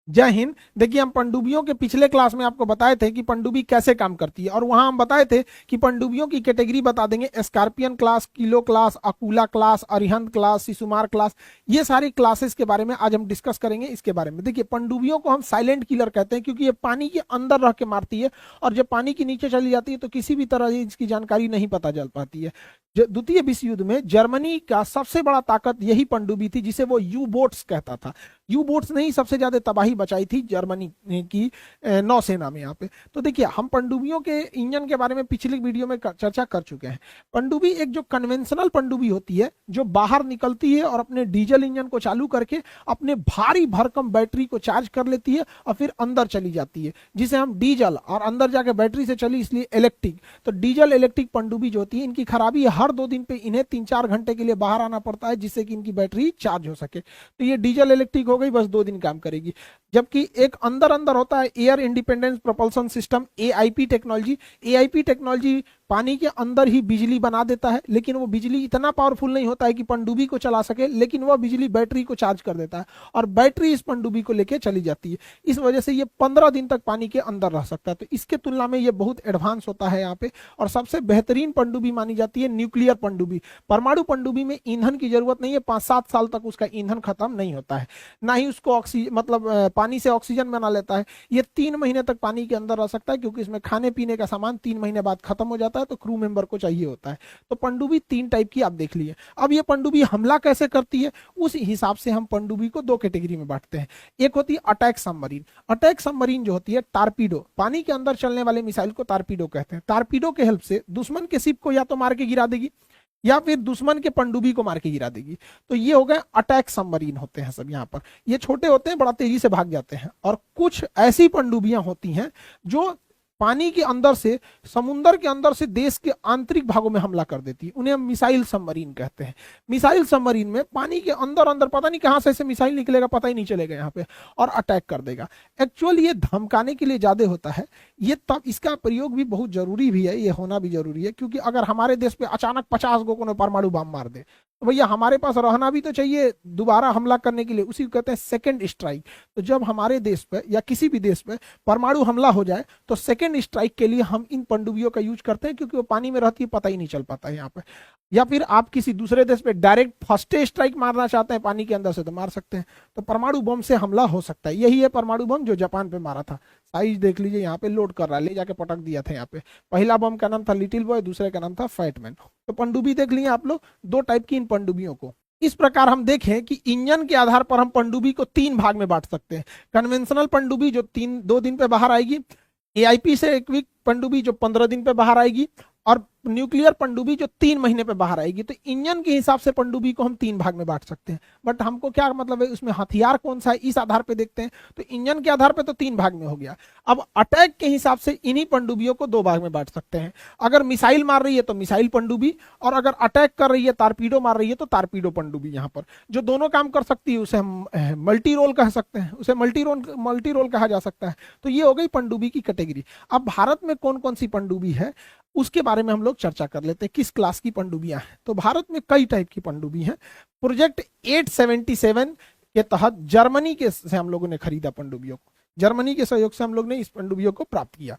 जय हिंद। देखिए, हम पनडुब्बियों के पिछले क्लास में आपको बताए थे कि पनडुब्बी कैसे काम करती है, और वहां हम बताए थे कि पनडुब्बियों की कैटेगरी बता देंगे, Scorpion class, Kilo class, Akula class, Arihant class, Shishumar class. ये सारी क्लासेस के बारे में आज हम डिस्कस करेंगे। इसके बारे में देखिए, पनडुब्बियों को हम साइलेंट किलर कहते हैं क्योंकि ये पानी के अंदर रह के मारती है, और जब पानी के नीचे चली जाती है तो किसी भी तरह इसकी जानकारी नहीं पता चल पाती है। द्वितीय विश्व युद्ध में जर्मनी का सबसे बड़ा ताकत यही पनडुब्बी थी, जिसे वो यू बोट्स कहता था। यू बोट्स ने ही सबसे ज्यादा तबाही बचाई थी जर्मनी की नौसेना में। यहाँ पे तो देखिए, हम पनडुब्बियों के इंजन के बारे में पिछले वीडियो में चर्चा कर चुके हैं। पनडुब्बी एक जो कन्वेंशनल पनडुब्बी होती है, जो बाहर निकलती है और अपने डीजल इंजन को चालू करके अपने भारी भरकम बैटरी को चार्ज कर लेती है और फिर अंदर चली जाती है, जिसे हम डीजल, और अंदर जाके बैटरी से चली इसलिए इलेक्ट्रिक। तो डीजल इलेक्ट्रिक पनडुब्बी जो होती है, इनकी खराबी हर 2 दिन पे इन्हें 3-4 घंटे के लिए बाहर आना पड़ता है, जिससे कि इनकी बैटरी चार्ज हो सके। तो ये डीजल इलेक्ट्रिक हो गई, बस 2 दिन काम करेगी। जबकि एक अंदर अंदर होता है air independence propulsion system, AIP technology. AIP technology पानी के अंदर ही बिजली बना देता है, लेकिन वो बिजली इतना पावरफुल नहीं होता है कि पनडुब्बी को चला सके, लेकिन वह बिजली बैटरी को चार्ज कर देता है और बैटरी इस पनडुब्बी को लेके चली जाती है। इस वजह से ये 15 दिन तक पानी के अंदर रह सकता है। तो इसके तुलना में ये बहुत एडवांस होता है यहाँ पे। और सबसे बेहतरीन पनडुब्बी मानी जाती है न्यूक्लियर पनडुब्बी। परमाणु पनडुब्बी में ईंधन की जरूरत नहीं है, 5-7 साल तक उसका ईंधन खत्म नहीं होता है, ना ही उसको ऑक्सीजन, मतलब पानी से ऑक्सीजन बना लेता है। ये 3 महीने तक पानी के अंदर रह सकता है, क्योंकि इसमें खाने पीने का सामान 3 महीने बाद खत्म हो जाता है, तो क्रू मेंबर को चाहिए होता है। तो पनडुब्बी 3 टाइप की आप देख लिए। अब ये पनडुब्बी हमला कैसे करती है, उस हिसाब से हम पनडुब्बी को 2 कैटेगरी में बांटते हैं। एक होती है अटैक सबमरीन। अटैक सबमरीन जो होती है, टारपीडो, पानी के अंदर चलने वाले मिसाइल को टारपीडो कहते हैं। टारपीडो के हेल्प से दुश्मन के शिप को या तो मार के गिरा देगी, या फिर दुश्मन के पनडुब्बी को मार के गिरा देगी। तो ये हो गए अटैक सबमरीन होते हैं सब। यहाँ पर ये छोटे होते हैं, बड़ा तेजी से भाग जाते हैं। और कुछ ऐसी पनडुब्बियां होती हैं जो पानी के अंदर से, समुंदर के अंदर से देश के आंतरिक भागों में हमला कर देती है। उन्हें हम मिसाइल सबमरीन कहते हैं। मिसाइल सबमरीन में पानी के अंदर अंदर पता नहीं कहां से ऐसे मिसाइल निकलेगा, पता ही नहीं चलेगा यहाँ पे, और अटैक कर देगा। एक्चुअली ये धमकाने के लिए ज्यादा होता है ये, तब इसका प्रयोग भी बहुत जरूरी भी है, ये होना भी जरूरी है। क्योंकि अगर हमारे देश पे अचानक 50 गो को परमाणु बम मार दे, तो भैया हमारे पास रहना भी तो चाहिए दोबारा हमला करने के लिए। उसी को कहते हैं सेकंड स्ट्राइक। तो जब हमारे देश पे या किसी भी देश पे परमाणु हमला हो जाए, तो सेकंड स्ट्राइक के लिए हम इन पनडुब्बियों का यूज करते हैं, क्योंकि वो पानी में रहती है, पता ही नहीं चल पाता है यहाँ पे। या फिर आप किसी दूसरे देश पे डायरेक्ट फर्स्ट स्ट्राइक मारना चाहते हैं पानी के अंदर से, तो मार सकते हैं। तो परमाणु बम से हमला हो सकता है। यही है परमाणु बम जो जापान पे मारा था। साइज देख लीजिए, यहाँ पे लोड कर रहा है, ले जाके पटक दिया था यहाँ पे। पहला बम का नाम था लिटिल बॉय, दूसरे का नाम था फैटमैन। तो पनडुब्बी देख लिए आप लोग, 2 टाइप की इन पनडुब्बियों को। इस प्रकार हम देखें कि इंजन के आधार पर हम पनडुब्बी को 3 भाग में बांट सकते हैं। कन्वेंशनल पनडुब्बी जो 2 दिन पे बाहर आएगी, एआईपी से इक्विप पनडुब्बी जो 15 दिन पे बाहर आएगी, और न्यूक्लियर पनडुब्बी जो 3 महीने पे बाहर आएगी। तो इंजन के हिसाब से पनडुब्बी को हम 3 भाग में बांट सकते हैं। बट हमको क्या मतलब है, उसमें हथियार कौन सा है, इस आधार पे देखते हैं। तो इंजन के आधार पे तो 3 भाग में हो गया। अब अटैक के हिसाब से इन्हीं पनडुब्बियों को 2 भाग में बांट सकते हैं। अगर मिसाइल मार रही है तो मिसाइल पनडुब्बी, और अगर अटैक कर रही है, टारपीडो मार रही है, तो टारपीडो पनडुब्बी। यहाँ पर जो दोनों काम कर सकती है उसे हम मल्टी रोल कह सकते हैं, उसे मल्टी रोल कहा जा सकता है। तो ये हो गई पनडुब्बी की कैटेगरी। अब भारत में कौन कौन सी पनडुब्बी है उसके बारे में हम लोग चर्चा कर लेते हैं, किस क्लास की पनडुब्बियां हैं। तो भारत में कई टाइप की पनडुब्बी हैं। प्रोजेक्ट 877 के तहत जर्मनी के से हम लोगों ने खरीदा पनडुब्बियों को। जर्मनी के सहयोग से हम लोग ने इस पनडुब्बियों को प्राप्त किया।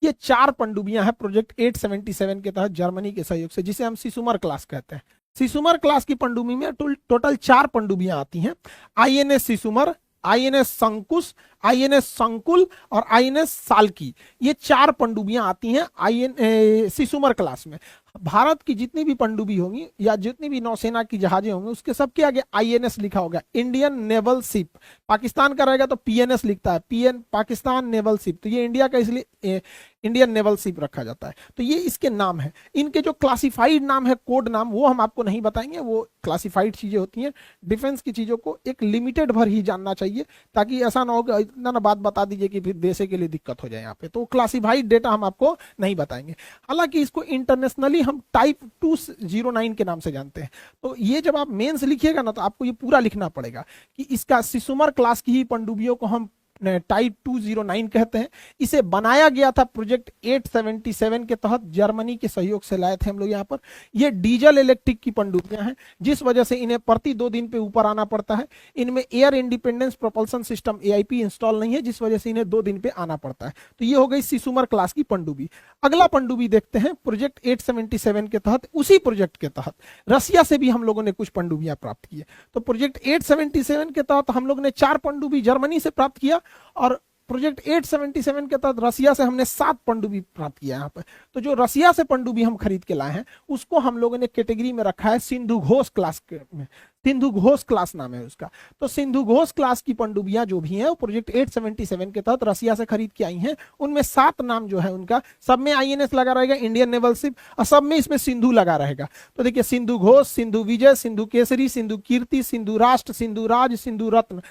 ये 4 पनडुब्बियां हैं प्रोजेक्ट 877 के तहत जर्मनी के सहयोग से, जिसे हम शिशुमर क्लास कहते हैं। शिशुमर क्लास की पनडुब्बी में टोटल 4 पनडुब्बियां आती हैं। आईएनएस शिशुमर, आईएनएस संकुश, आईएनएस संकुल और आईएनएस साल्की। ये 4 पनडुब्बियां आती हैं शिशुमर क्लास में। भारत की जितनी भी पनडुब्बी होंगी या जितनी भी नौसेना की जहाजें होंगी, उसके सबके आगे आईएनएस लिखा होगा, इंडियन नेवल शिप। पाकिस्तान का रहेगा तो पीएनएस लिखता है, पीएन पाकिस्तान नेवल शिप। तो ये इंडिया का इसलिए इंडियन नेवल शिप रखा जाता है। तो ये इसके नाम है। इनके जो क्लासिफाइड नाम है, कोड नाम, वो हम आपको नहीं बताएंगे, वो क्लासिफाइड चीजें होती हैं। डिफेंस की चीजों को एक लिमिटेड भर ही जानना चाहिए, ताकि ऐसा ना हो कि इतना ना बात बता दीजिए कि फिर देश के लिए दिक्कत हो जाए यहाँ पे। तो क्लासिफाइड डेटा हम आपको नहीं बताएंगे। हालांकि इसको इंटरनेशनली हम टाइप 209 के नाम से जानते हैं। तो ये जब आप मेंस लिखिएगा ना, तो आपको ये पूरा लिखना पड़ेगा कि इसका शिशुमर क्लास की ही पनडुब्बियों को हम टाइप 209 कहते हैं। इसे बनाया गया था प्रोजेक्ट 877 के तहत, जर्मनी के सहयोग से लाए थे हम लोग यहाँ पर। ये डीजल इलेक्ट्रिक की पनडुब्बियां हैं, जिस वजह से इन्हें प्रति 2 दिन पे ऊपर आना पड़ता है। इनमें air independence propulsion system AIP install नहीं है, जिस वजह से इन्हें 2 दिन पे आना पड़ता है। तो ये हो गई सिसुमर क्लास की पनडुब्बी। अगला पनडुब्बी देखते हैं प्रोजेक्ट 877 के तहत। उसी प्रोजेक्ट के तहत रसिया से भी हम लोगों ने कुछ पनडुब्बियां प्राप्त की है। तो प्रोजेक्ट 877 के तहत हम लोग ने 4 पनडुब्बी जर्मनी से प्राप्त किया, और प्रोजेक्ट 877 के तहत रसिया से हमने 7 पनडुब्बी प्राप्त किया यहाँ पे। तो जो रसिया से पनडुब्बी हम खरीद के लाए हैं, उसको हम लोगों ने कैटेगरी में रखा है सिंधु घोष क्लास में। सिंधु घोष क्लास नाम है उसका। तो सिंधु घोष क्लास की पनडुब्बियां जो भी हैं वो प्रोजेक्ट 877 के तहत रसिया से खरीद के आई हैं। उनमें 7 नाम जो है उनका, सब में आईएनएस लगा रहेगा, इंडियन नेवल शिप, और सब में इसमें सिंधु लगा रहेगा। तो देखिए, सिंधु घोष, सिंधु विजय, सिंधु केसरी, सिंधु कीर्ति, सिंधु राष्ट्र, सिंधु राज, सिंधु रत्न।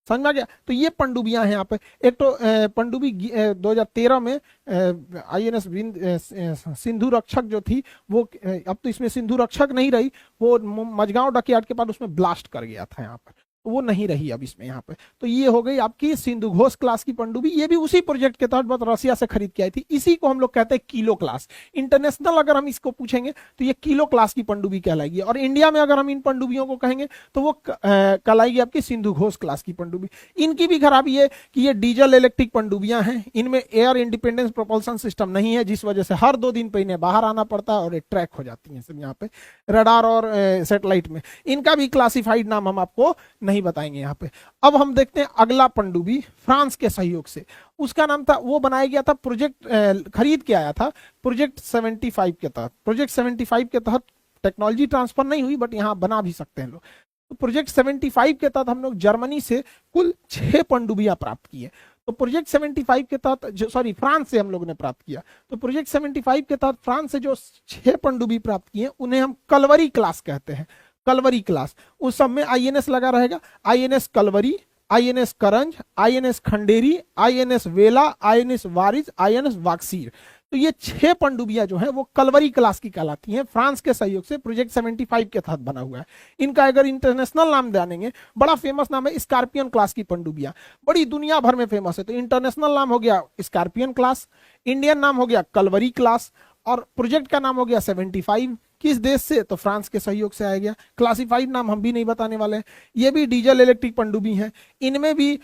समझ में आ गया? तो ये पनडुब्बियां हैं यहाँ पे। एक तो पनडुब्बी 2013 में आईएनएस सिंधु रक्षक जो थी वो, अब तो इसमें सिंधु रक्षक नहीं रही, वो मझगांव डकयार्ड के बाद उसमें ब्लास्ट कर गया था यहाँ पर, तो वो नहीं रही अब इसमें यहाँ पे। तो ये हो गई आपकी सिंधु घोष क्लास की पनडुब्बी। ये भी उसी प्रोजेक्ट के तहत बस रसिया से खरीद के आई थी। इसी को हम लोग कहते हैं किलो क्लास। इंटरनेशनल अगर हम इसको पूछेंगे तो ये किलो क्लास की पनडुब्बी कहलाएगी, और इंडिया में अगर हम इन पनडुब्बियों को कहेंगे तो वो कहलाएगी आपकी सिंधु घोष क्लास की पनडुब्बी। इनकी भी खराबी है कि ये डीजल इलेक्ट्रिक पनडुब्बियां हैं, इनमें एयर इंडिपेंडेंस प्रोपल्सन सिस्टम नहीं है, जिस वजह से हर 2 दिन पे इन्हें बाहर आना पड़ता है और ये ट्रैक हो जाती है सब यहाँ पे रडार और सैटेलाइट में। इनका भी क्लासिफाइड नाम हम आपको नहीं बताएंगे यहाँ पे। अब हम देखते हैं अगला पनडुब्बी फ्रांस के सहयोग से। उसका नाम था, वो बनाया गया था प्रोजेक्ट, खरीद के आया था प्रोजेक्ट 75 के तहत। प्रोजेक्ट 75 के तहत टेक्नोलॉजी ट्रांसफर नहीं हुई, बट यहाँ बना भी सकते हैं लोग। तो प्रोजेक्ट 75 के तहत हम लोग जर्मनी से कुल 6 पनडुब्बियां प्राप्त की है। तो प्रोजेक्ट 75 के तहत फ्रांस से हम लोग ने प्राप्त किया। तो प्रोजेक्ट 75 के तहत फ्रांस से जो 6 पनडुब्बी प्राप्त किए उन्हें हम कलवरी क्लास कहते हैं। कलवरी क्लास, उस सब में आईएनएस लगा रहेगा, आईएनएस कलवरी, आईएनएस करंज, आईएनएस खंडेरी, आईएनएस वेला, आईएनएस वारिस, आईएनएस वाक्सीर। तो ये 6 पनडुब्बियां जो है वो कलवरी क्लास की कहलाती हैं। फ्रांस के सहयोग से प्रोजेक्ट 75 के तहत बना हुआ है। इनका अगर इंटरनेशनल नाम जानेंगे, बड़ा फेमस नाम है स्कॉर्पियन क्लास की पनडुब्बियां, बड़ी दुनिया भर में फेमस है। तो इंटरनेशनल नाम हो गया स्कॉर्पियन क्लास, इंडियन नाम हो गया कलवरी क्लास, और प्रोजेक्ट का नाम हो गया 75। किस देश से? तो फ्रांस के सहयोग से आया गया। क्लासिफाइड नाम हम भी नहीं बताने वाले हैं। ये भी डीजल इलेक्ट्रिक पनडुब्बी है, इनमें भी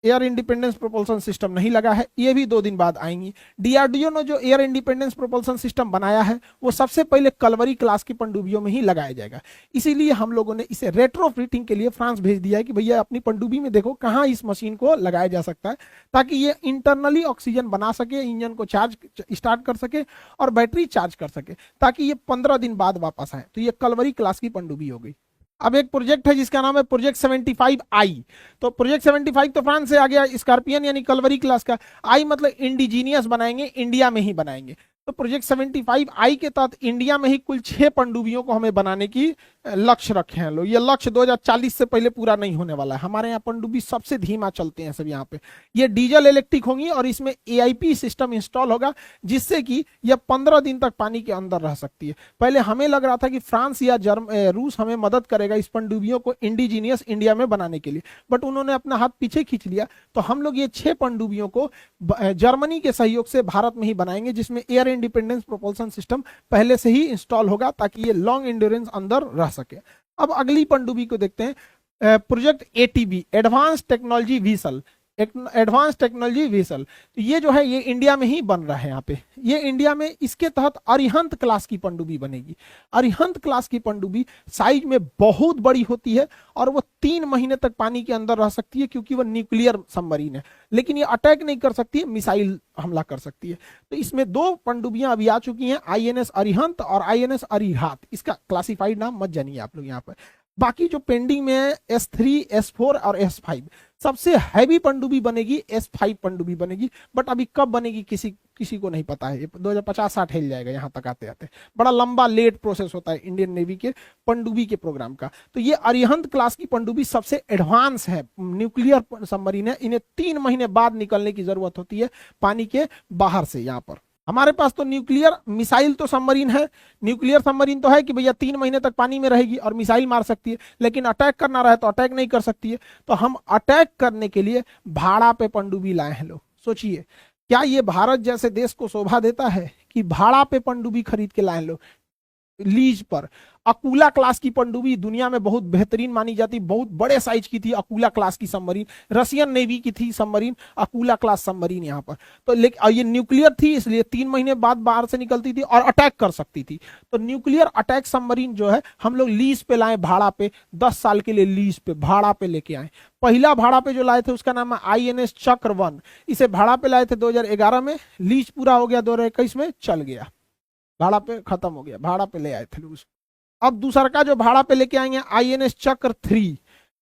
एयर इंडिपेंडेंस प्रोपल्सन सिस्टम नहीं लगा है, ये भी 2 दिन बाद आएंगी। डीआरडीओ ने जो एयर इंडिपेंडेंस प्रोपल्सन सिस्टम बनाया है वो सबसे पहले कलवरी क्लास की पनडुब्बियों में ही लगाया जाएगा। इसीलिए हम लोगों ने इसे रेट्रोफिटिंग के लिए फ्रांस भेज दिया है कि भैया अपनी पनडुब्बी में देखो कहाँ इस मशीन को लगाया जा सकता है, ताकि ये इंटरनली ऑक्सीजन बना सके, इंजन को चार्ज स्टार्ट कर सके और बैटरी चार्ज कर सके, ताकि ये 15 दिन बाद वापस आए। तो ये कलवरी क्लास की पनडुब्बी हो गई। अब एक प्रोजेक्ट है जिसका नाम है प्रोजेक्ट 75I। तो प्रोजेक्ट 75 तो फ्रांस से आ गया, स्कॉर्पियन यानी कलवरी क्लास का। आई मतलब इंडिजीनियस बनाएंगे, इंडिया में ही बनाएंगे। तो प्रोजेक्ट 75I के तहत इंडिया में ही कुल 6 पनडुब्बियों को हमें बनाने की लक्ष्य रखे हैं लोग। ये लक्ष्य 2040 से पहले पूरा नहीं होने वाला है। हमारे यहाँ पनडुब्बी सबसे धीमा चलते हैं सब यहाँ पे। ये डीजल इलेक्ट्रिक होंगी और इसमें एआईपी सिस्टम इंस्टॉल होगा, जिससे कि यह 15 दिन तक पानी के अंदर रह सकती है। पहले हमें लग रहा था कि फ्रांस या रूस हमें मदद करेगा इस पनडुब्बियों को इंडिजीनियस इंडिया में बनाने के लिए, बट उन्होंने अपना हाथ पीछे खींच लिया। तो हम लोग ये 6 पनडुब्बियों को जर्मनी के सहयोग से भारत में ही बनाएंगे, जिसमें एयर इंडिपेंडेंस प्रोपल्सन सिस्टम पहले से ही इंस्टॉल होगा, ताकि ये लॉन्ग एंड्योरेंस अंदर रह सके। अब अगली पनडुब्बी को देखते हैं, project ATB, advance technology whistle. Advance technology whistle, तो ये जो है ये इंडिया में ही बन रहा है। यहाँ पे ये इंडिया में, इसके तहत अरिहंत क्लास की पनडुब्बी बनेगी। अरिहंत क्लास की पनडुब्बी साइज में बहुत बड़ी होती है और वो 3 महीने तक पानी के अंदर रह सकती है, क्योंकि वो न्यूक्लियर सबमरीन है। लेकिन ये अटैक नहीं कर सकती है, मिसाइल हमला कर सकती है। तो इसमें 2 पनडुब्बियां अभी आ चुकी हैं, आईएनएस अरिहंत और आईएनएस अरिहात। इसका क्लासिफाइड नाम मत जानिए आप लोग यहाँ पर। बाकी जो पेंडिंग में है S3, S4 और S5। सबसे हैवी पनडुब्बी बनेगी S5 पनडुब्बी बनेगी, बट अभी कब बनेगी किसी को नहीं पता है। ये 2050-60 हिल जाएगा यहाँ तक आते आते। बड़ा लंबा लेट प्रोसेस होता है इंडियन नेवी के पनडुब्बी के प्रोग्राम का। तो ये अरिहंत क्लास की पनडुब्बी सबसे एडवांस है, न्यूक्लियर सबमरीन है। इन्हें 3 महीने बाद निकलने की जरूरत होती है पानी के बाहर से यहाँ पर। हमारे पास तो न्यूक्लियर मिसाइल तो सबमरीन है, न्यूक्लियर सबमरीन तो है कि भैया 3 महीने तक पानी में रहेगी और मिसाइल मार सकती है, लेकिन अटैक करना रहे तो अटैक नहीं कर सकती है। तो हम अटैक करने के लिए भाड़ा पे पनडुब्बी लाए हैं लोग। सोचिए, क्या ये भारत जैसे देश को शोभा देता है कि भाड़ा पे पनडुब्बी खरीद के लाए हैं लोग, लीज पर। अकूला क्लास की पनडुब्बी दुनिया में बहुत बेहतरीन मानी जाती, बहुत बड़े साइज की थी अकूला क्लास की सबमरीन, रशियन नेवी की थी सबमरीन अकूला क्लास सबमरीन यहाँ पर। तो लेकिन ये न्यूक्लियर थी, इसलिए 3 महीने बाद बाहर से निकलती थी और अटैक कर सकती थी। तो न्यूक्लियर अटैक सबमरीन जो है हम लोग लीज पे लाए, भाड़ा पे 10 साल के लिए लीज पे भाड़ा पे लेके आए। पहला भाड़ा पे जो लाए थे उसका नाम है INS चक्र 1। इसे भाड़ा पे लाए थे 2011 में, लीज पूरा हो गया 2021 में, चल गया, भाड़ा पे खत्म हो गया, भाड़ा पे ले आए थे लोग उसको। अब दूसरा का जो भाड़ा पे लेके आएंगे INS चक्र 3,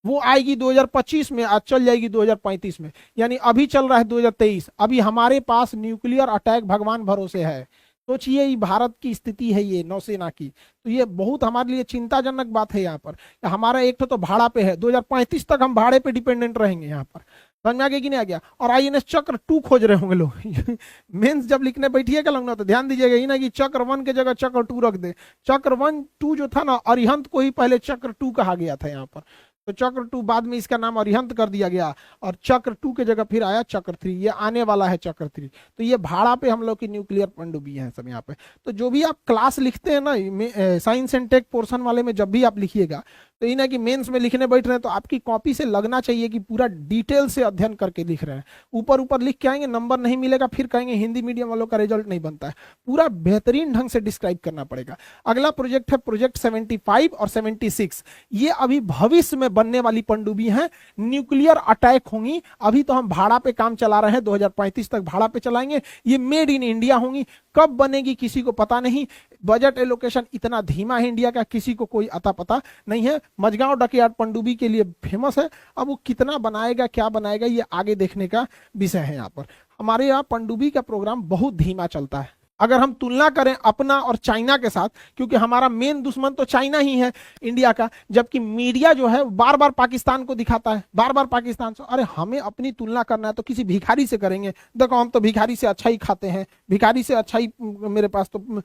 वो आएगी 2025 में, आज चल जाएगी 2035 में, यानी अभी चल रहा है 2023। अभी हमारे पास न्यूक्लियर अटैक भगवान भरोसे है। सोचिए ये भारत की स्थिति है, ये नौसेना की, तो ये बहुत हमारे लिए चिंताजनक बात है। यहाँ पर हमारा एक तो भाड़ा पे है, 2035 तक हम भाड़े पे डिपेंडेंट रहेंगे यहाँ पर। समझ में आ गया कि नहीं आ गया? और INS चक्र 2 खोज रहे होंगे लोग मेंस जब लिखने बैठिएगा लोग ना, तो ध्यान दीजिएगा ही ना कि चक्र 1 के जगह चक्र 2 रख दे। चक्र 1 2 जो था ना, अरिहंत को ही पहले चक्र 2 कहा गया था यहाँ पर, तो चक्र 2 बाद में इसका नाम अरिहंत कर दिया गया, और चक्र 2 के जगह फिर आया चक्र 3, ये आने वाला है चक्र 3। तो ये भाड़ा पे हम लोग की न्यूक्लियर पनडुब्बी है सब यहाँ पे। तो जो भी आप क्लास लिखते हैं ना, साइंस एंड टेक पोर्शन वाले में जब भी आप लिखिएगा, तो ये ना कि मेंस में लिखने बैठ रहे हैं तो आपकी कॉपी से लगना चाहिए कि पूरा डिटेल से अध्ययन करके लिख रहे हैं। ऊपर ऊपर लिख के आएंगे, नंबर नहीं मिलेगा, फिर कहेंगे हिंदी मीडियम वालों का रिजल्ट नहीं बनता है। पूरा बेहतरीन ढंग से डिस्क्राइब करना पड़ेगा। अगला प्रोजेक्ट है प्रोजेक्ट 75 और 76। ये अभी भविष्य में बनने वाली पनडुब्बी हैं, न्यूक्लियर अटैक होंगी। अभी तो हम भाड़ा पे काम चला रहे हैं, 2035 तक भाड़ा पे चलाएंगे। ये मेड इन इंडिया होंगी, कब बनेगी किसी को पता नहीं। बजट एलोकेशन इतना धीमा है इंडिया का, किसी को कोई अता पता नहीं है। मझगांव डकयार्ड पनडुब्बी के लिए फेमस है, अब वो कितना बनाएगा क्या बनाएगा ये आगे देखने का विषय है। यहाँ पर हमारे यहाँ पनडुब्बी का प्रोग्राम बहुत धीमा चलता है। अगर हम तुलना करें अपना और चाइना के साथ, क्योंकि हमारा मेन दुश्मन तो चाइना ही है इंडिया का, जबकि मीडिया जो है बार बार पाकिस्तान को दिखाता है, बार बार पाकिस्तान से। अरे हमें अपनी तुलना करना है तो किसी भिखारी से करेंगे। देखो हम तो भिखारी से अच्छा ही खाते हैं, भिखारी से अच्छा ही मेरे पास तो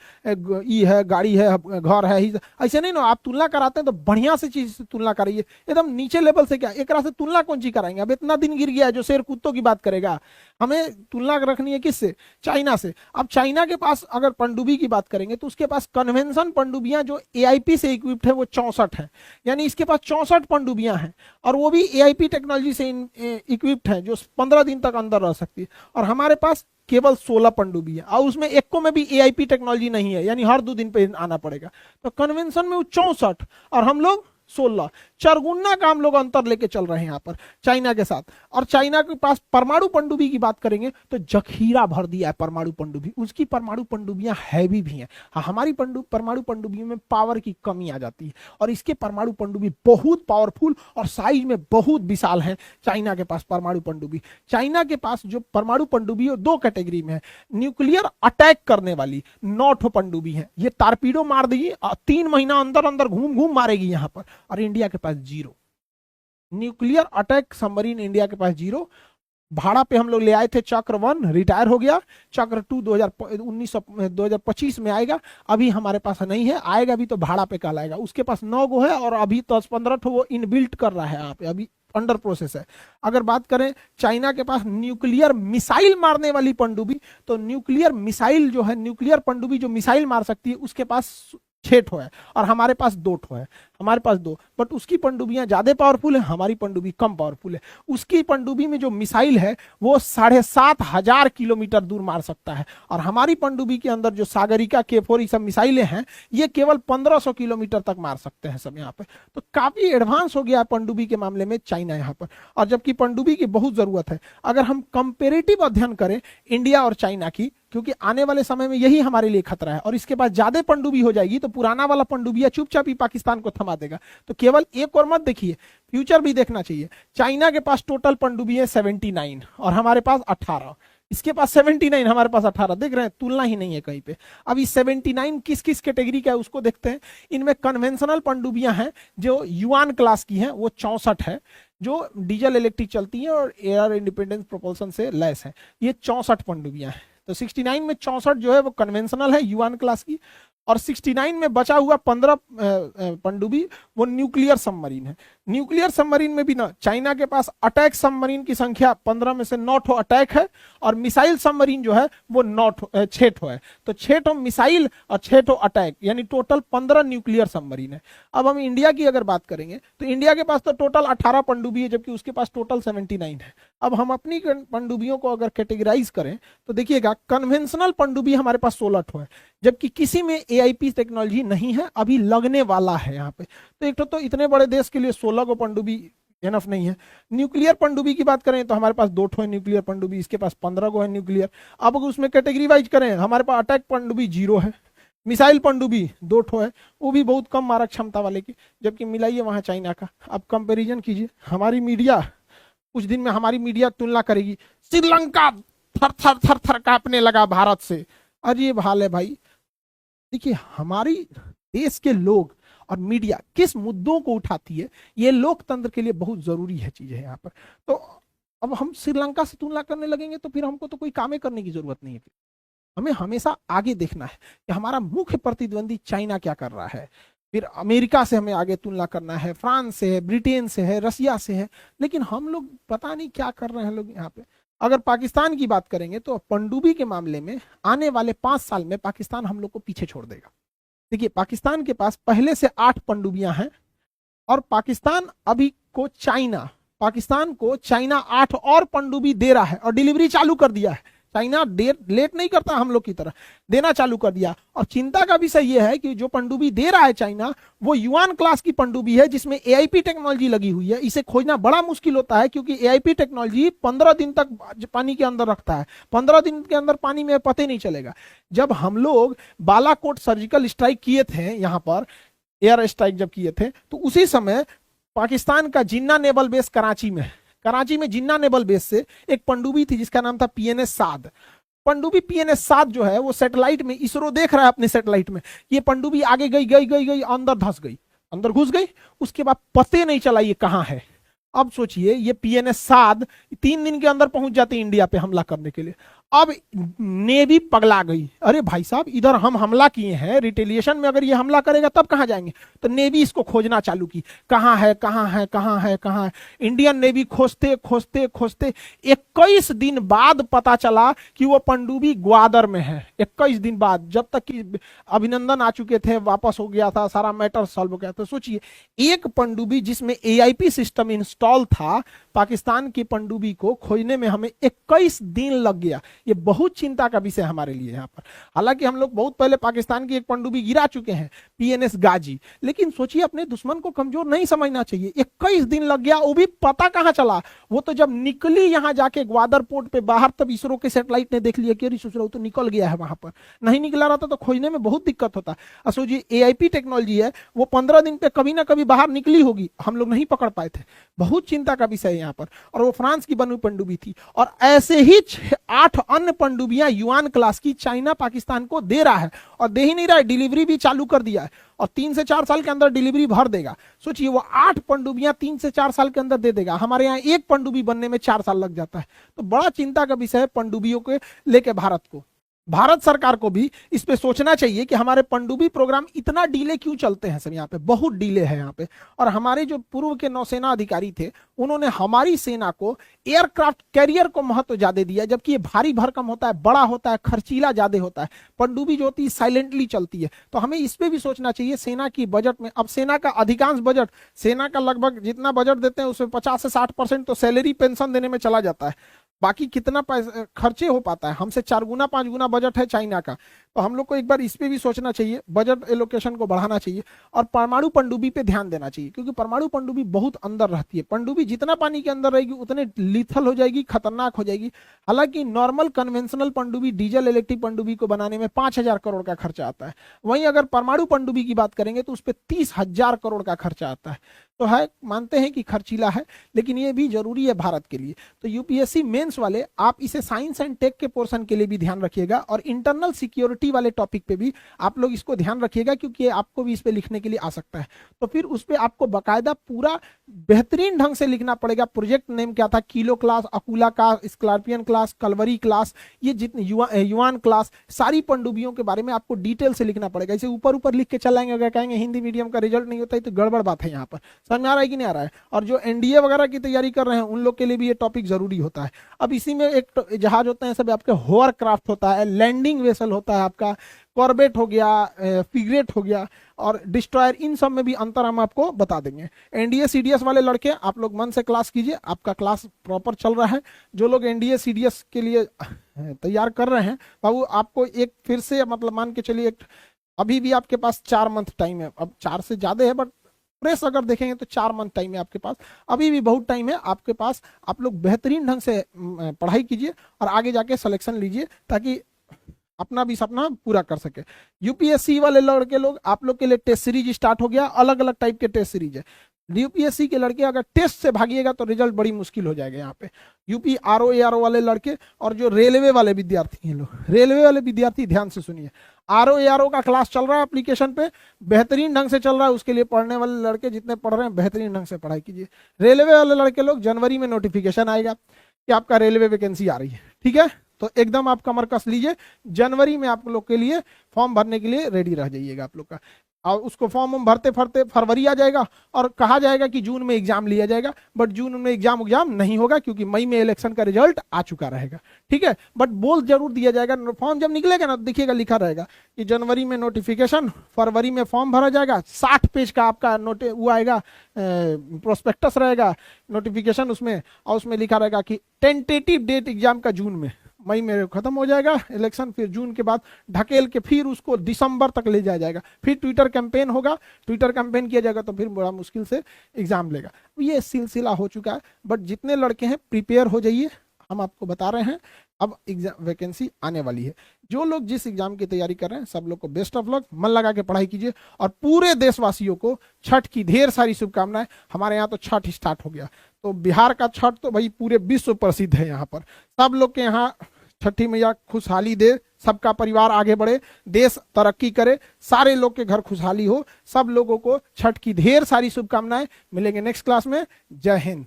ई है, गाड़ी है, घर है, ऐसे नहीं ना। आप तुलना कराते हैं तो बढ़िया से चीज से तुलना कराइए, एकदम नीचे लेवल से क्या एक से तुलना कौन सी कराएंगे। अब इतना दिन गिर गया है जो शेर कुत्तों की बात करेगा। हमें तुलना रखनी है किससे? चाइना से। अब चाइना के पास अगर पनडुब्बी की बात करेंगे तो उसके पास कन्वेंशन पनडुब्बियां जो AIP से इक्विप्ड है वो 64 है, यानी इसके पास 64 पनडुब्बियां हैं, और वो भी AIP टेक्नोलॉजी से इक्विप्ड है जो 15 दिन तक अंदर रह सकती है। और हमारे पास केवल 16 पनडुब्बी है, और उसमें एक को में भी AIP टेक्नोलॉजी नहीं है, यानी हर 2 दिन पे आना पड़ेगा। तो कन्वेंशन में वो 64 और हम लोग 16, चरगुना का हम लोग अंतर लेके चल रहे हैं यहाँ पर चाइना के साथ। और चाइना के पास परमाणु पनडुब्बी की बात करेंगे तो जखीरा भर दिया है परमाणु पनडुब्बी, उसकी परमाणु पनडुब्बियां हैवी भी हैं। हाँ, हमारी परमाणु पनडुब्बियों में पावर की कमी आ जाती है, और इसके परमाणु पनडुब्बी बहुत पावरफुल और साइज में बहुत विशाल है चाइना के पास परमाणु पनडुब्बी। चाइना के पास जो परमाणु पनडुब्बी है 2 कैटेगरी में है। न्यूक्लियर अटैक करने वाली 9 पनडुब्बी है, ये टारपीडो मार देगी, 3 महीना अंदर अंदर घूम घूम मारेगी यहाँ पर। और इंडिया के पास 0 न्यूक्लियर अटैक सबमरीन, इंडिया के पास 0। भाड़ा पे हम लोग ले आए थे चक्र 1, रिटायर हो गया। चक्र 2 2025 में आएगा, अभी हमारे पास नहीं है, आएगा भी तो भाड़ा पे कहलाएगा। उसके पास 9 गो है और अभी 10-15 ठो वो इनबिल्ट कर रहा है, आप अभी अंडर प्रोसेस है। अगर बात करें चाइना के पास न्यूक्लियर मिसाइल मारने वाली पनडुब्बी, तो न्यूक्लियर मिसाइल जो है, न्यूक्लियर पनडुब्बी जो मिसाइल मार सकती है, उसके पास 6 ठो है और हमारे पास 2 ठो है। हमारे पास 2, बट उसकी पनडुब्बियां ज्यादा पावरफुल है, हमारी पनडुब्बी कम पावरफुल है। उसकी पनडुब्बी में जो मिसाइल है वो 7,500 किलोमीटर दूर मार सकता है, और हमारी पनडुब्बी के अंदर जो सागरिका K4 सब मिसाइलें हैं ये केवल 1500 किलोमीटर तक मार सकते हैं सब यहाँ पे। तो काफी एडवांस हो गया पनडुब्बी के मामले में चाइना यहाँ पर, और जबकि पनडुब्बी की बहुत जरूरत है। अगर हम कंपेरेटिव अध्ययन करें इंडिया और चाइना की, क्योंकि आने वाले समय में यही हमारे लिए खतरा है, और इसके बाद ज्यादा पनडुब्बी हो जाएगी तो पुराना वाला पनडुब्बिया चुपचाप ही पाकिस्तान को थमा देगा। तो केवल एक और मत देखिए, फ्यूचर भी देखना चाहिए। चाइना के पास टोटल पनडुब्बी है 79 और हमारे पास 18, इसके पास 79 हमारे पास 18, देख रहे हैं, तुलना ही नहीं है कहीं पे। अब इस 79 किस किस कैटेगरी का है उसको देखते हैं। इनमें कन्वेंशनल पनडुब्बियां हैं जो युआन क्लास की हैं, वो 64 है, जो डीजल इलेक्ट्रिक चलती है और एयर इंडिपेंडेंस प्रोपल्सन से लैस है। ये 64 पनडुब्बियां हैं। तो 69 में 64 जो है वो कन्वेंशनल है युआन क्लास की, और 69 में बचा हुआ 15 पनडुब्बी वो न्यूक्लियर सबमरीन है। न्यूक्लियर सबमरीन में भी ना चाइना के पास अटैक सबमरीन की संख्या 15 में से 9 ठो अटैक है, और मिसाइल सबमरीन जो है वो 6 ठो है। तो 6 ठो मिसाइल और 6 ठो अटैक, यानी टोटल 15 न्यूक्लियर सबमरीन है। अब हम इंडिया की अगर बात करेंगे तो इंडिया के पास तो टोटल 18 पनडुब्बी है, जबकि उसके पास टोटल 79 है। अब हम अपनी पनडुब्बियों को अगर कैटेगराइज करें तो देखिएगा, कन्वेंशनल पनडुब्बी हमारे पास 16 ठो है, जबकि किसी में एआईपी टेक्नोलॉजी नहीं है, अभी लगने वाला है यहाँ पे। तो एक तो इतने बड़े देश के लिए 16 को पनडुब्बी इनफ नहीं है। न्यूक्लियर पनडुब्बी की बात करें तो हमारे पास 2 ठो है न्यूक्लियर पनडुब्बी, इसके पास 15 को है न्यूक्लियर। अब अगर उसमें कैटेगरी वाइज करें, हमारे पास अटैक पनडुब्बी 0 है, मिसाइल पनडुब्बी 2 ठो है, वो भी बहुत कम मारक क्षमता वाले की, जबकि मिलाइए वहां चाइना का। अब कंपेरिजन कीजिए, हमारी मीडिया कुछ दिन में हमारी मीडिया तुलना करेगी, श्रीलंका थर थर थर थर कांपने लगा भारत से। अजीब हाल है भाई। देखिए, हमारी देश के लोग और मीडिया किस मुद्दों को उठाती है, ये लोकतंत्र के लिए बहुत जरूरी है चीज है यहाँ पर। तो अब हम श्रीलंका से तुलना करने लगेंगे तो फिर हमको तो कोई काम करने की जरूरत नहीं है। हमें हमेशा आगे देखना है कि हमारा मुख्य प्रतिद्वंदी चाइना क्या कर रहा है, फिर अमेरिका से हमें आगे तुलना करना है, फ्रांस से है, ब्रिटेन से है, रसिया से है, लेकिन हम लोग पता नहीं क्या कर रहे हैं लोग यहाँ पे। अगर पाकिस्तान की बात करेंगे तो पनडुब्बी के मामले में आने वाले 5 साल में पाकिस्तान हम लोग को पीछे छोड़ देगा। देखिए, पाकिस्तान के पास पहले से 8 पनडुब्बियां हैं, और पाकिस्तान को चाइना 8 और पनडुब्बी दे रहा है और डिलीवरी चालू कर दिया है। चाइना देर लेट नहीं करता हम लोग की तरह, देना चालू कर दिया। और चिंता का विषय यह है कि जो पनडुब्बी दे रहा है चाइना, वो युआन क्लास की पनडुब्बी है जिसमें एआईपी टेक्नोलॉजी लगी हुई है। इसे खोजना बड़ा मुश्किल होता है, क्योंकि एआईपी टेक्नोलॉजी 15 दिन तक पानी के अंदर रखता है, 15 दिन के अंदर पानी में पता नहीं चलेगा। जब हम लोग बालाकोट सर्जिकल स्ट्राइक किए थे, यहाँ पर एयर स्ट्राइक जब किए थे, तो उसी समय पाकिस्तान का जिन्ना नेवल बेस कराची में जिन्ना नेवल बेस से एक पनडुब्बी थी जिसका नाम था पीएनएस साद। पनडुब्बी पीएनएस साद जो है वो सैटेलाइट में, इसरो देख रहा है अपने सैटेलाइट में, ये पनडुब्बी आगे गई अंदर धंस गई, अंदर घुस गई, उसके बाद पते नहीं चला ये कहां है। अब सोचिए, ये पीएनएस साद 3 दिन के अंदर पहुंच जाते इंडिया पे हमला करने के लिए। अब नेवी पगला गई, अरे भाई साहब इधर हम हमला किए हैं, रिटेलिएशन में अगर ये हमला करेगा तब कहां जाएंगे। तो नेवी इसको खोजना चालू की, कहां है कहां है कहां है कहां है। इंडियन नेवी खोजते खोजते खोजते 21 दिन बाद पता चला कि वो पनडुब्बी ग्वादर में है। 21 दिन बाद, जब तक कि अभिनंदन आ चुके थे, वापस हो गया था, सारा मैटर सॉल्व हो गया। तो सोचिए, एक पनडुब्बी जिसमें एआईपी सिस्टम इंस्टॉल था, पाकिस्तान की पनडुब्बी को खोजने में हमें 21 दिन लग गया। ये बहुत चिंता का विषय हमारे लिए यहाँ पर। हालांकि हम लोग बहुत पहले पाकिस्तान की एक पनडुब्बी गिरा चुके हैं, पीएनएस गाजी, लेकिन सोचिए अपने दुश्मन को कमजोर नहीं समझना चाहिए। 21 दिन लग गया, वो भी पता कहां चला, वो तो जब निकली यहाँ जाके ग्वादर पोर्ट पे बाहर, तब इसरो के सैटेलाइट ने देख लिया कि अरे सोच रहा तो निकल गया है। वहां पर नहीं निकला रहता तो खोजने में बहुत दिक्कत होता। सोचिए, एआईपी टेक्नोलॉजी है, वो 15 दिन पे कभी ना कभी बाहर निकली होगी, हम लोग नहीं पकड़ पाए थे। बहुत चिंता का विषय है यहाँ पर। और वो फ्रांस की बनी पनडुब्बी थी, और ऐसे ही 8 अन्य पनडुब्बियां युआन क्लास की चाइना पाकिस्तान को दे रहा है, और दे ही नहीं रहा है, डिलीवरी भी चालू कर दिया है, और 3 से 4 साल के अंदर डिलीवरी भर देगा। सोचिए, वो 8 पनडुब्बियां 3 से 4 साल के अंदर दे देगा। हमारे यहाँ एक पनडुब्बी बनने में 4 साल लग जाता है। तो बड़ा चिंता का विषय है पनडुब्बियों के लेके भारत को। भारत सरकार को भी इस पे सोचना चाहिए कि हमारे पनडुब्बी प्रोग्राम इतना डिले क्यों चलते हैं। सब यहाँ पे बहुत डिले है यहाँ पे। और हमारे जो पूर्व के नौसेना अधिकारी थे, उन्होंने हमारी सेना को एयरक्राफ्ट कैरियर को महत्व ज्यादा दिया, जबकि ये भारी भरकम होता है, बड़ा होता है, खर्चीला ज्यादा होता है। पनडुब्बी जो होती है साइलेंटली चलती है। तो हमें इस पे भी सोचना चाहिए। सेना की बजट में, अब सेना का अधिकांश बजट, सेना का लगभग जितना बजट देते हैं उसमें 50 से 60% तो सैलरी पेंशन देने में चला जाता है। बाकी कितना पैसा खर्चे हो पाता है, हमसे 4 गुना 5 गुना बजट है चाइना का। तो हम लोग को एक बार इस पे भी सोचना चाहिए, बजट एलोकेशन को बढ़ाना चाहिए, और परमाणु पनडुब्बी पे ध्यान देना चाहिए, क्योंकि परमाणु पनडुब्बी बहुत अंदर रहती है। पनडुब्बी जितना पानी के अंदर रहेगी उतने लीथल हो जाएगी, खतरनाक हो जाएगी। हालांकि नॉर्मल कन्वेंशनल पनडुब्बी, डीजल इलेक्ट्रिक पनडुब्बी को बनाने में 5000 करोड़ का खर्चा आता है। वहीं अगर परमाणु पनडुब्बी की बात करेंगे तो उस पर 30,000 करोड़ का खर्चा आता है। तो है, मानते हैं कि खर्चीला है, लेकिन ये भी जरूरी है भारत के लिए। तो यूपीएससी मेंस वाले, आप इसे साइंस एंड टेक के पोर्शन के लिए भी ध्यान रखिएगा, और इंटरनल सिक्योरिटी एनसीईआरटी वाले टॉपिक पे भी आप लोग इसको ध्यान रखिएगा, क्योंकि आपको भी इस पे लिखने के लिए आ सकता है। तो फिर उस पे आपको बकायदा पूरा बेहतरीन ढंग से लिखना पड़ेगा। प्रोजेक्ट नेम क्या था, Kilo class, Akula class, Scorpion class, Kalvari class, ये जितने युवान क्लास, सारी पनडुब्बियों के बारे में आपको डिटेल से लिखना पड़ेगा। इसे ऊपर ऊपर लिख के चलाएंगे, अगर कहेंगे हिंदी मीडियम का रिजल्ट नहीं होता है तो गड़बड़ बात है। यहाँ पर समझ में आ रहा है कि नहीं आ रहा है? और जो एनडीए वगैरह की तैयारी कर रहे हैं उन लोग के लिए भी ये टॉपिक जरूरी होता है। अब इसी में एक जहाज होते हैं सब आपके, होवर क्राफ्ट होता है, लैंडिंग वेसल होता है आपका, कॉर्बेट हो गया, फ्रिगेट हो गया और डिस्ट्रॉयर, इन सब में भी अंतर हम आपको बता देंगे। एनडीए सीडीएस वाले लड़के आप लोग मन से क्लास कीजिए, आपका क्लास प्रॉपर चल रहा है। जो लोग एनडीए सीडीएस के लिए तैयार कर रहे हैं बाबू, आपको एक फिर से मतलब मान के चलिए, अभी भी आपके पास 4 मंथ टाइम है। अब 4 से ज्यादा है, बट प्रेस अगर देखेंगे तो 4 मंथ टाइम है आपके पास, अभी भी बहुत टाइम है आपके पास। आप लोग बेहतरीन ढंग से पढ़ाई कीजिए और आगे जाके सिलेक्शन लीजिए, ताकि अपना भी सपना पूरा कर सके। यूपीएससी वाले लड़के लोग, आप लोग के लिए टेस्ट सीरीज स्टार्ट हो गया, अलग अलग टाइप के टेस्ट सीरीज है। यूपीएससी के लड़के अगर टेस्ट से भागिएगा तो रिजल्ट बड़ी मुश्किल हो जाएगा यहाँ पे। यूपी आरओ एआरओ वाले लड़के और जो रेलवे वाले विद्यार्थी हैं लोग, रेलवे वाले विद्यार्थी ध्यान से सुनिए, आरओ एआरओ का क्लास चल रहा है एप्लीकेशन पे, बेहतरीन ढंग से चल रहा है। उसके लिए पढ़ने वाले लड़के जितने पढ़ रहे हैं बेहतरीन ढंग से पढ़ाई कीजिए। रेलवे वाले लड़के लोग, जनवरी में नोटिफिकेशन आएगा कि आपका रेलवे वैकेंसी आ रही है, ठीक है? तो एकदम आप कमर कस लीजिए, जनवरी में आप लोग के लिए फॉर्म भरने के लिए रेडी रह जाइएगा आप लोग का। और उसको फॉर्म भरते भरते फरवरी आ जाएगा और कहा जाएगा कि जून में एग्जाम लिया जाएगा, बट जून में एग्जाम नहीं होगा, क्योंकि मई में इलेक्शन का रिजल्ट आ चुका रहेगा, ठीक है? बट बोल जरूर दिया जाएगा, फॉर्म जब निकलेगा ना देखिएगा लिखा रहेगा कि जनवरी में नोटिफिकेशन, फरवरी में फॉर्म भरा जाएगा। 60 पेज का आपका वो आएगा, प्रोस्पेक्टस रहेगा, नोटिफिकेशन उसमें, और उसमें लिखा रहेगा कि टेंटेटिव डेट एग्जाम का जून में, मई में खत्म हो जाएगा इलेक्शन, फिर जून के बाद ढकेल के फिर उसको दिसंबर तक ले जाया जाएगा। फिर ट्विटर कैंपेन होगा, ट्विटर कैंपेन किया जाएगा तो फिर बड़ा मुश्किल से एग्जाम लेगा। ये सिलसिला हो चुका है। बट जितने लड़के हैं प्रिपेयर हो जाइए, हम आपको बता रहे हैं अब एग्जाम वैकेंसी आने वाली है। जो लोग जिस एग्जाम की तैयारी कर रहे हैं सब लोग को बेस्ट ऑफ लक, मन लगा के पढ़ाई कीजिए। और पूरे देशवासियों को छठ की ढेर सारी शुभकामनाएं। हमारे यहाँ तो छठ स्टार्ट हो गया, तो बिहार का छठ तो भाई पूरे विश्व प्रसिद्ध है। यहाँ पर सब लोग के यहाँ छठी मैया खुशहाली दे, सबका परिवार आगे बढ़े, देश तरक्की करे, सारे लोग के घर खुशहाली हो। सब लोगों को छठ की ढेर सारी शुभकामनाएं। मिलेंगे नेक्स्ट क्लास में। जय हिंद।